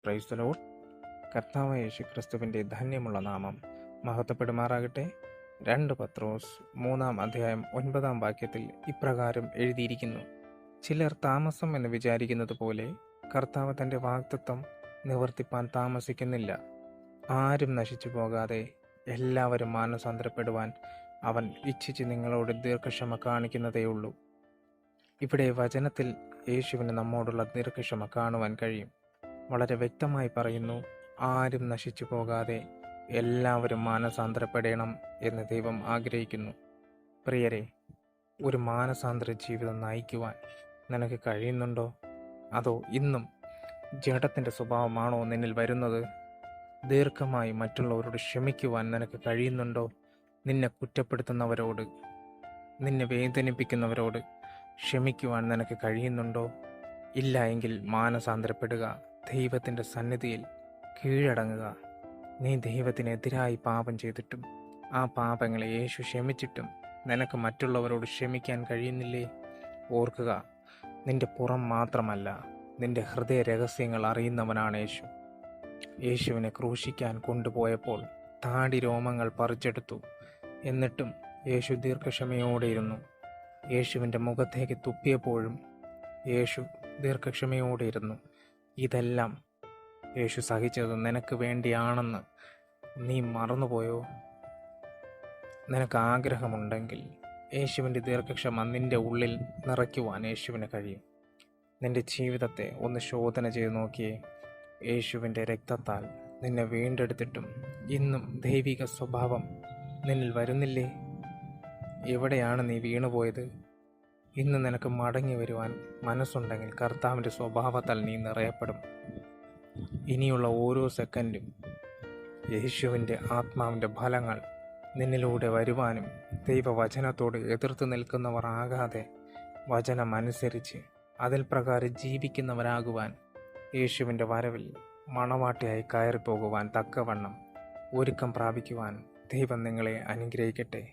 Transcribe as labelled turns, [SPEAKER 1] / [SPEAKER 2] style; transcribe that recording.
[SPEAKER 1] Praise the Lord. കർത്താവായ യേശു ക്രിസ്തുവിൻ്റെ ധന്യമുള്ള നാമം മഹത്വപ്പെടുമാറാകട്ടെ. 2 പത്രോസ് 3:9 ഇപ്രകാരം എഴുതിയിരിക്കുന്നു: ചിലർ താമസം എന്ന് വിചാരിക്കുന്നത് പോലെ കർത്താവ് തൻ്റെ വാഗ്ദത്തം നിവർത്തിപ്പാൻ താമസിക്കുന്നില്ല. ആരും നശിച്ചു പോകാതെ എല്ലാവരും മാനസാന്തരപ്പെടുവാൻ അവൻ ഇച്ഛിച്ച് നിങ്ങളോട് ദീർഘക്ഷമ കാണിക്കുന്നതേയുള്ളൂ. ഇവിടെ വചനത്തിൽ യേശുവിന് നമ്മോടുള്ള ദീർഘക്ഷമ കാണുവാൻ കഴിയും. വളരെ വ്യക്തമായി പറയുന്നു, ആരും നശിച്ചു പോകാതെ എല്ലാവരും മാനസാന്തരപ്പെടണം എന്ന് ദൈവം ആഗ്രഹിക്കുന്നു. പ്രിയരെ, ഒരു മാനസാന്തര ജീവിതം നയിക്കുവാൻ നിനക്ക് കഴിയുന്നുണ്ടോ? അതോ ഇന്നും ജഡത്തിൻ്റെ സ്വഭാവമാണോ നിന്നിൽ വരുന്നത്? ദീർഘമായി മറ്റുള്ളവരോട് ക്ഷമിക്കുവാൻ നിനക്ക് കഴിയുന്നുണ്ടോ? നിന്നെ കുറ്റപ്പെടുത്തുന്നവരോട്, നിന്നെ വേദനിപ്പിക്കുന്നവരോട് ക്ഷമിക്കുവാൻ നിനക്ക് കഴിയുന്നുണ്ടോ? ഇല്ല എങ്കിൽ മാനസാന്തരപ്പെടുക. ദൈവത്തിൻ്റെ സന്നിധിയിൽ കീഴടങ്ങുക. നീ ദൈവത്തിനെതിരായി പാപം ചെയ്തിട്ടും ആ പാപങ്ങളെ യേശു ക്ഷമിച്ചിട്ടും നിനക്ക് മറ്റുള്ളവരോട് ക്ഷമിക്കാൻ കഴിയുന്നില്ലേ? ഓർക്കുക, നിന്റെ പുറം മാത്രമല്ല, നിന്റെ ഹൃദയ രഹസ്യങ്ങൾ അറിയുന്നവനാണ് യേശു. യേശുവിനെ ക്രൂശിക്കാൻ കൊണ്ടുപോയപ്പോൾ താടി രോമങ്ങൾ പറിച്ചെടുത്തു. എന്നിട്ടും യേശു ദീർഘക്ഷമയോടെ ഇരുന്നു. യേശുവിൻ്റെ മുഖത്തേക്ക് തുപ്പിയപ്പോഴും യേശു ദീർഘക്ഷമയോടെ ഇരുന്നു. ഇതെല്ലാം യേശു സഹിച്ചത് നിനക്ക് വേണ്ടിയാണെന്ന് നീ മറന്നുപോയോ? നിനക്ക് ആഗ്രഹമുണ്ടെങ്കിൽ യേശുവിൻ്റെ ദീർഘക്ഷമ നിൻ്റെ ഉള്ളിൽ നിറയ്ക്കുവാൻ യേശുവിന് കഴിയും. നിൻ്റെ ജീവിതത്തെ ഒന്ന് ശോധന ചെയ്ത് നോക്കിയേ. യേശുവിൻ്റെ രക്തത്താൽ നിന്നെ വീണ്ടെടുത്തിട്ടും ഇന്നും ദൈവിക സ്വഭാവം നിന്നിൽ വരുന്നില്ലേ? എവിടെയാണ് നീ വീണുപോയത്? ഇന്ന് നിനക്ക് മടങ്ങി വരുവാൻ മനസ്സുണ്ടെങ്കിൽ കർത്താവിൻ്റെ സ്വഭാവത്താൽ നീ നിറയപ്പെടും. ഇനിയുള്ള ഓരോ സെക്കൻഡും യേശുവിൻ്റെ ആത്മാവിൻ്റെ ഫലങ്ങൾ നിന്നിലൂടെ വരുവാനും ദൈവവചനത്തോട് എതിർത്ത് നിൽക്കുന്നവർ ആകാതെ വചനമനുസരിച്ച് അതിൽ പ്രകാരം ജീവിക്കുന്നവരാകുവാൻ യേശുവിൻ്റെ വരവിൽ മണവാട്ടിയായി കയറിപ്പോകുവാൻ തക്കവണ്ണം ഒരുക്കം പ്രാപിക്കുവാൻ ദൈവം നിങ്ങളെ അനുഗ്രഹിക്കട്ടെ.